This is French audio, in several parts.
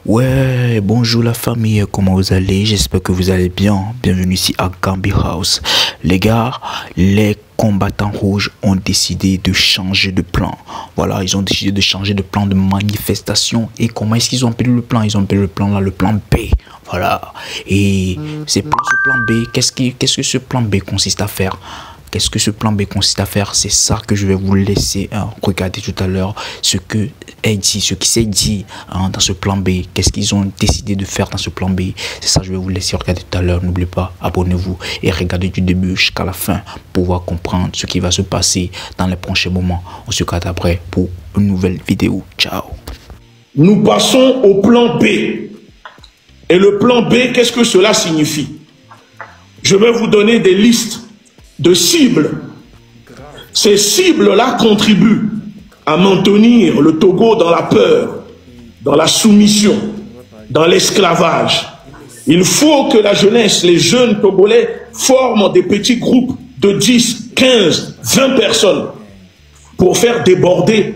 Ouais, bonjour la famille, comment vous allez? J'espère que vous allez bien. Bienvenue ici à Gambi House. Les gars, les combattants rouges ont décidé de changer de plan. Voilà, ils ont décidé de changer de plan de manifestation. Et comment est-ce qu'ils ont appelé le plan? Ils ont appelé le plan là, le plan B. Voilà. Et c'est pour ce plan B, qu'est-ce que ce plan B consiste à faire? Qu'est-ce que ce plan B consiste à faire? C'est ça que je vais vous laisser regarder tout à l'heure. Ce que est dit, ce qui s'est dit dans ce plan B. Qu'est-ce qu'ils ont décidé de faire dans ce plan B? C'est ça que je vais vous laisser regarder tout à l'heure. N'oubliez pas, abonnez-vous et regardez du début jusqu'à la fin pour pouvoir comprendre ce qui va se passer dans les prochains moments. On se capte après pour une nouvelle vidéo. Ciao. Nous passons au plan B. Et le plan B, qu'est-ce que cela signifie? Je vais vous donner des listes de cibles. Ces cibles-là contribuent à maintenir le Togo dans la peur, dans la soumission, dans l'esclavage. Il faut que la jeunesse, les jeunes Togolais forment des petits groupes de 10, 15, 20 personnes pour faire déborder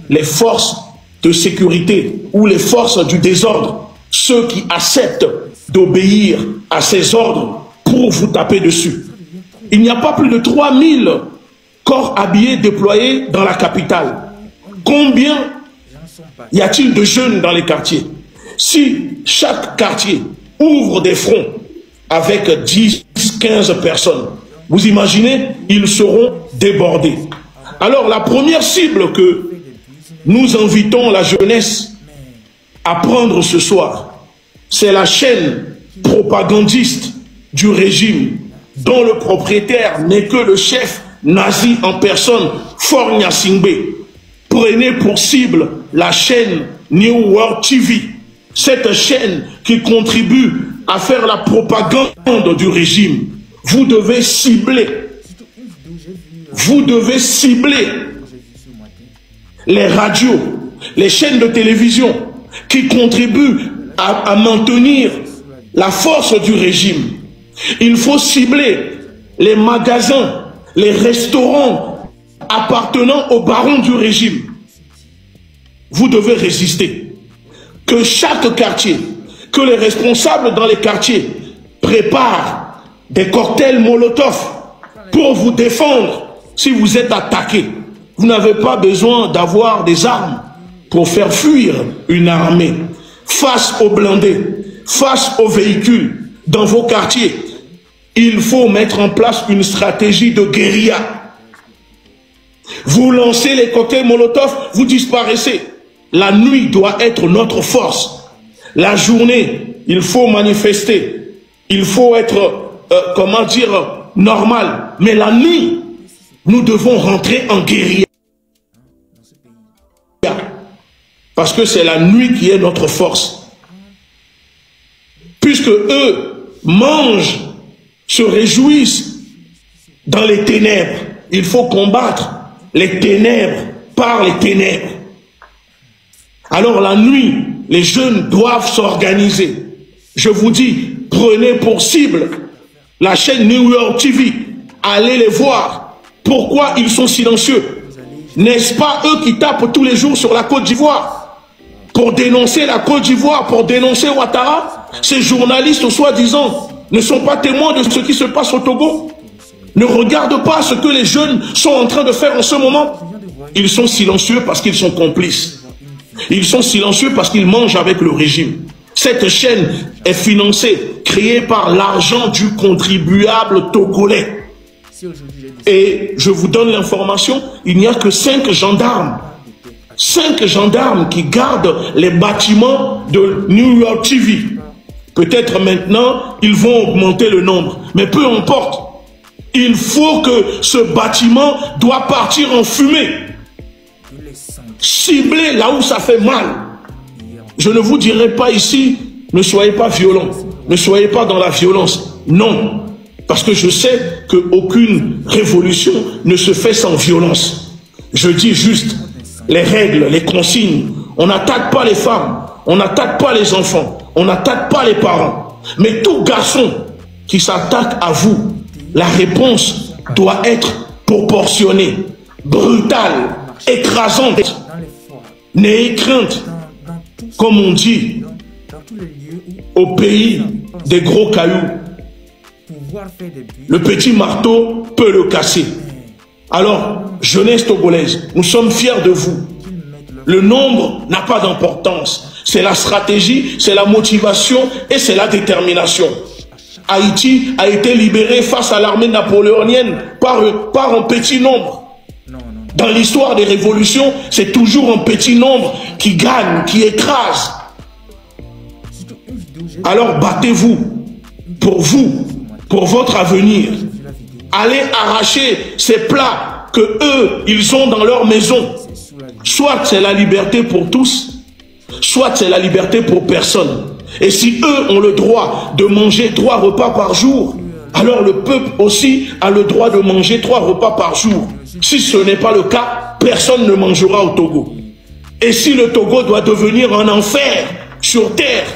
les forces de sécurité ou les forces du désordre, ceux qui acceptent d'obéir à ces ordres pour vous taper dessus. Il n'y a pas plus de 3000 corps habillés déployés dans la capitale. Combien y a-t-il de jeunes dans les quartiers? Si chaque quartier ouvre des fronts avec 10, 15 personnes, vous imaginez, ils seront débordés. Alors la première cible que nous invitons la jeunesse à prendre ce soir, c'est la chaîne propagandiste du régime, dont le propriétaire n'est que le chef nazi en personne, Faure Gnassingbé. Prenez pour cible la chaîne New World TV, cette chaîne qui contribue à faire la propagande du régime. Vous devez cibler les radios, les chaînes de télévision qui contribuent à maintenir la force du régime. Il faut cibler les magasins, les restaurants appartenant aux barons du régime. Vous devez résister. Que chaque quartier, que les responsables dans les quartiers préparent des cocktails Molotov pour vous défendre si vous êtes attaqué. Vous n'avez pas besoin d'avoir des armes pour faire fuir une armée. Face aux blindés, face aux véhicules dans vos quartiers, il faut mettre en place une stratégie de guérilla. Vous lancez les cocktails Molotov, vous disparaissez. La nuit doit être notre force. La journée, il faut manifester. Il faut être, comment dire, normal. Mais la nuit, nous devons rentrer en guérilla. Parce que c'est la nuit qui est notre force. Puisque eux mangent, se réjouissent dans les ténèbres. Il faut combattre les ténèbres par les ténèbres. Alors la nuit, les jeunes doivent s'organiser. Je vous dis, prenez pour cible la chaîne New York TV. Allez les voir. Pourquoi ils sont silencieux? N'est-ce pas eux qui tapent tous les jours sur la Côte d'Ivoire pour dénoncer la Côte d'Ivoire, pour dénoncer Ouattara? Ces journalistes, soi-disant, ne sont pas témoins de ce qui se passe au Togo? Ne regardent pas ce que les jeunes sont en train de faire en ce moment? Ils sont silencieux parce qu'ils sont complices. Ils sont silencieux parce qu'ils mangent avec le régime. Cette chaîne est financée, créée par l'argent du contribuable togolais. Et je vous donne l'information, il n'y a que 5 gendarmes. 5 gendarmes qui gardent les bâtiments de New York TV. Peut-être maintenant, ils vont augmenter le nombre. Mais peu importe. Il faut que ce bâtiment doit partir en fumée. Ciblez là où ça fait mal. Je ne vous dirai pas ici, ne soyez pas violents. Ne soyez pas dans la violence. Non. Parce que je sais qu'aucune révolution ne se fait sans violence. Je dis juste les règles, les consignes. On n'attaque pas les femmes. On n'attaque pas les enfants. On n'attaque pas les parents. Mais tout garçon qui s'attaque à vous, la réponse doit être proportionnée, brutale, écrasante. N'ayez crainte. Comme on dit, au pays des gros cailloux. Le petit marteau peut le casser. Alors, jeunesse togolaise, nous sommes fiers de vous. Le nombre n'a pas d'importance. C'est la stratégie, c'est la motivation et c'est la détermination. Haïti a été libéré face à l'armée napoléonienne par un petit nombre. Dans l'histoire des révolutions, c'est toujours un petit nombre qui gagne, qui écrase. Alors battez-vous, pour votre avenir. Allez arracher ces plats que eux, ils ont dans leur maison. Soit c'est la liberté pour tous, soit c'est la liberté pour personne. Et si eux ont le droit de manger 3 repas par jour, alors le peuple aussi a le droit de manger 3 repas par jour. Si ce n'est pas le cas, personne ne mangera au Togo. Et si le Togo doit devenir un enfer sur terre,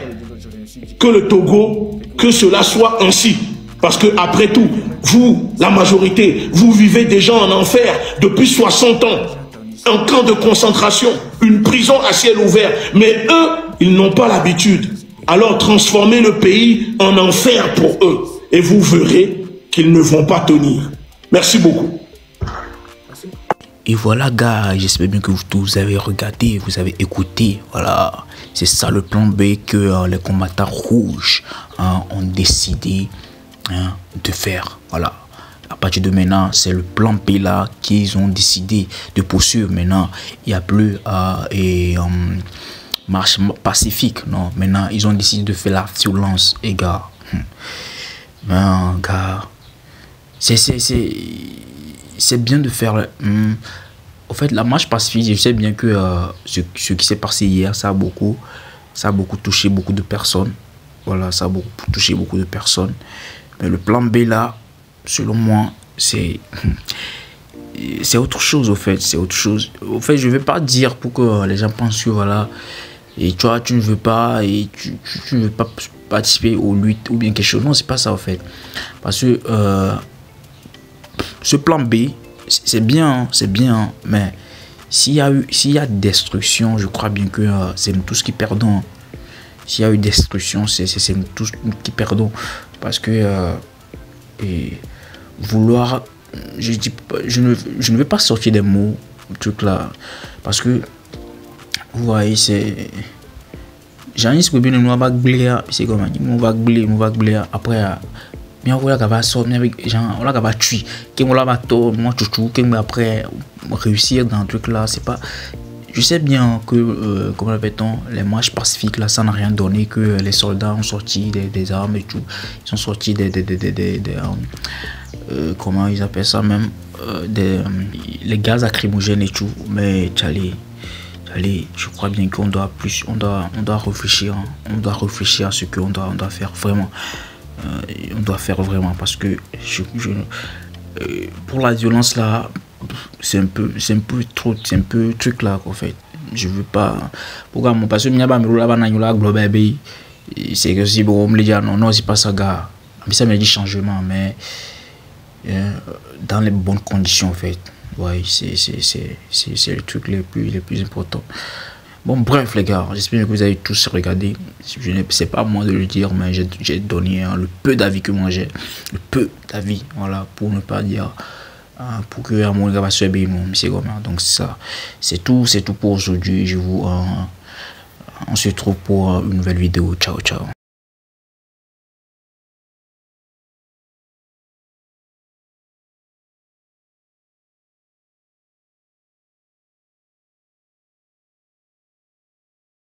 que le Togo, que cela soit ainsi. Parce que après tout, vous, la majorité, vous vivez déjà en enfer depuis 60 ans. Un camp de concentration, une prison à ciel ouvert. Mais eux, ils n'ont pas l'habitude. Alors transformez le pays en enfer pour eux. Et vous verrez qu'ils ne vont pas tenir. Merci beaucoup. Et voilà, gars, j'espère bien que vous avez regardé, vous avez écouté. Voilà, c'est ça le plan B que les combattants rouges ont décidé de faire. Voilà, à partir de maintenant, c'est le plan B là qu'ils ont décidé de poursuivre. Maintenant, il n'y a plus marche pacifique. Non, maintenant, ils ont décidé de faire la violence, et gars. Gars, c'est bien de faire. En fait, la marche pacifique, je sais bien que ce qui s'est passé hier, ça a beaucoup touché beaucoup de personnes. Voilà, ça a beaucoup touché beaucoup de personnes. Mais le plan B là, selon moi, c'est autre chose au fait. C'est autre chose. Au fait, je ne vais pas dire pour que les gens pensent que voilà, et toi, tu ne veux pas et tu ne veux pas participer aux luttes ou bien quelque chose. Non, c'est pas ça au fait. Parce que ce plan B, c'est bien, mais s'il y a destruction, je crois bien que c'est nous tous qui perdons. S'il y a eu destruction, c'est nous tous qui perdons. Parce que vouloir, je ne vais pas sortir des mots, truc là, parce que vous voyez, c'est j'en ai bien nous va gléer, c'est comme on va gléer après. Mais on va sortir avec gens, on va tuer. Qui on va tort, moi chouchou, qui après réussir dans un truc là, c'est pas. Je sais bien que, comment l'appelle-t-on, les marches pacifiques là, ça n'a rien donné, que les soldats ont sorti des armes et tout, ils ont sorti comment ils appellent ça même, les gaz lacrymogènes et tout, mais Tchali, je crois bien qu'on doit plus, on doit réfléchir, on doit réfléchir à ce qu'on doit faire vraiment. On doit faire vraiment parce que pour la violence là, c'est un peu trop, c'est un peu truc là en fait. Je veux pas pourquoi mon parce que là global c'est que si bon me dire non c'est pas ça gars, mais ça me dit changement, mais dans les bonnes conditions en fait. Ouais, c'est le truc les plus importants. Bon, bref, les gars, j'espère que vous avez tous regardé. Je ne sais pas à moi de le dire, mais j'ai donné le peu d'avis que moi j'ai. Le peu d'avis, voilà, pour ne pas dire. Pour que mon gars va se bien, c'est comme ça. Donc, ça, c'est tout pour aujourd'hui. On se retrouve pour une nouvelle vidéo. Ciao, ciao.